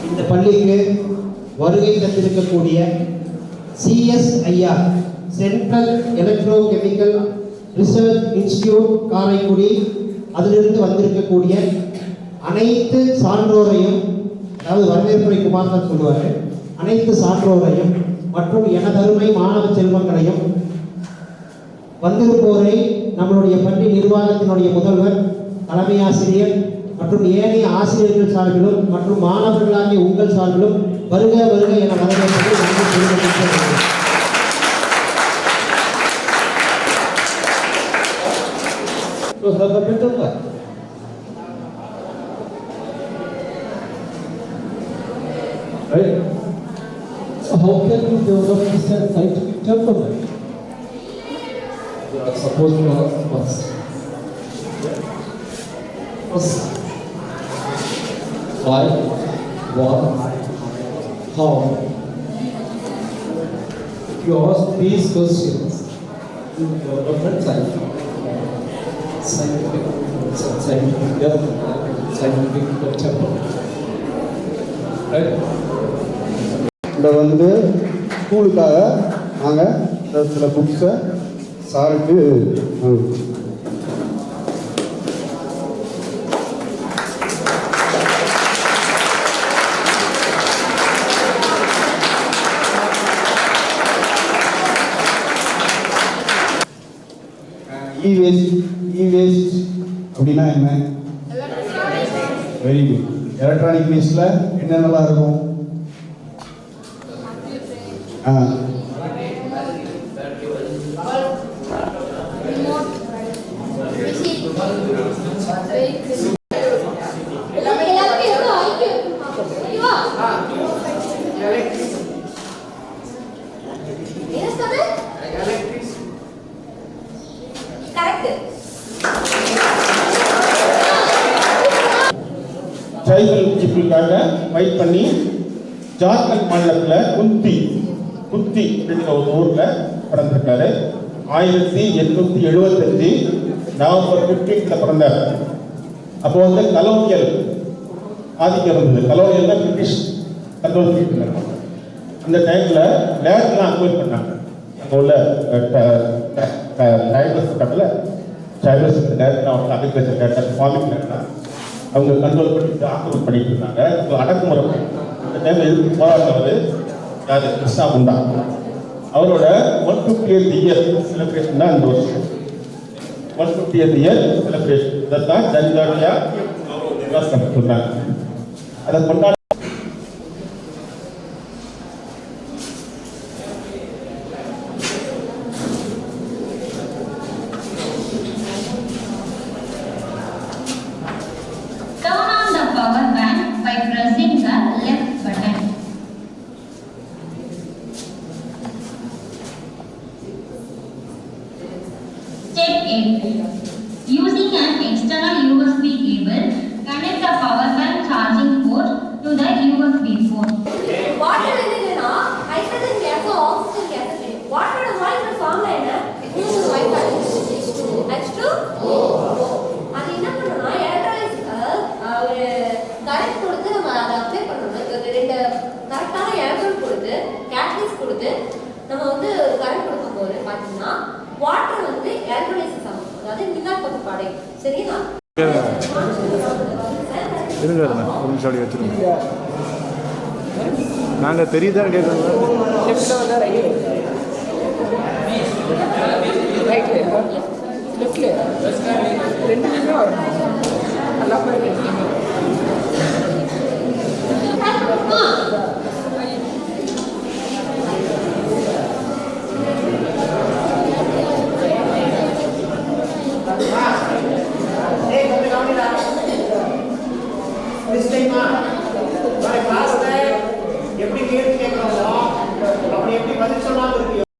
இந்த பள்ளிக்கு வருகை தந்திருக்கக்கூடிய CSIR central electro chemical research institute Karaikudi, அதிலிருந்து வந்திருக்கக்கூடிய அனைத்து சான்றோரையும், அதாவது வரவேற்புரை குமார் சொல்லுவார், அனைத்து சான்றோரையும் மற்றும் எனதருமை மாணவ செல்வங்களையும், வந்திருப்போரை நம்மளுடைய பள்ளி நிர்வாகத்தினுடைய முதல்வர், தலைமை ஆசிரியர் மற்றும் ஏனைய ஆசிரியர்கள் சார்பிலும் மற்றும் மாணவர்களாகிய உங்கள் சார்பிலும் வருக வருக என வரவேற்பதை Right? So how can you develop this scientific temperament? You are supposed to ask first. Why? What? How? If you ask these questions, you develop scientific temperament. Right? இந்த வந்து ஸ்கூலுக்காக நாங்கள் சில புக்ஸை சாருக்கு இ-வேஸ்ட் அப்படின்னா என்ன? Very good. எலக்ட்ரானிக் வேஸ்டில் என்னென்னலாம் இருக்கும்? சைல்டு பீப்புளுக்காக ஃபைட் பண்ணி ஜார்க்கண்ட் மாநிலத்தில் குந்தி அப்படின்ற ஒரு ஊரில் பிறந்திருக்காரு. 1875 நவம்பர் 15 பிறந்தார். அப்போ வந்து கலோனியல் ஆதிக்கம் இருந்தது. கலோனியல்னா பிரிட்டிஷ் கண்ட்ரோல் பீரியட்ல இருப்பாங்க. அந்த டைமில் லேண்ட்லாம் அக்வைர் பண்ணாங்க. அங்கே உள்ள டைவர்ஸ் பக்கத்தில் டைவர்ஸ் லேண்ட்லாம் அவங்க அக்ரிகல்ச்சர் லேண்ட், ஃபார்மிங் லேண்ட்லாம் அவங்க கண்ட்ரோல் பண்ணிட்டு ஆக்கிரமிப்பு பண்ணிட்டு இருந்தாங்க. அடக்குமுறை அந்த டைமில் எதுக்கு போராடினவர் யார்? கிருஷ்ணா முண்டா. அவரோட 150th இயர் செலிப்ரேஷன் தான் இந்த வருஷம். 150th இயர் செலிப்ரேஷன் இதைத்தான் ஜன்ஜாலியா சொன்னாங்க. அதை கொண்டாட Using an external USB cable, connect the power bank charging port to the USB port. Water என்னன்னா ஹைட்ரஜன் கேஸ் ஆக்ஸிஜன் கேஸ். வாட்டரோட மாலிகுலர் ஃபார்முலா என்ன? H2O. அது என்ன பண்ணும்னா எலக்ட்ரோலைஸ் ஒரு கரண்ட் கொடுத்து நம்ம அதை அப்ளை பண்ணணும். ரெண்டு கரெக்டான எலக்ட்ரான் கொடுத்து கேட்டலிஸ்ட் கொடுத்து நம்ம வந்து கரண்ட் கொடுக்கும்போது பார்த்தீங்கன்னா வாட்டர் வந்து எலக்ட்ரோலைசிஸ் ஆகும். அதாவது மின்னாற்பகுப்பு பாடை. சரியா? இருங்க ஒரு நிமிஷம் அப்படி வச்சுருங்க. நாங்கள் தெரியுதான் கேட்குறோம். ரெண்டு வரணும் நல்லா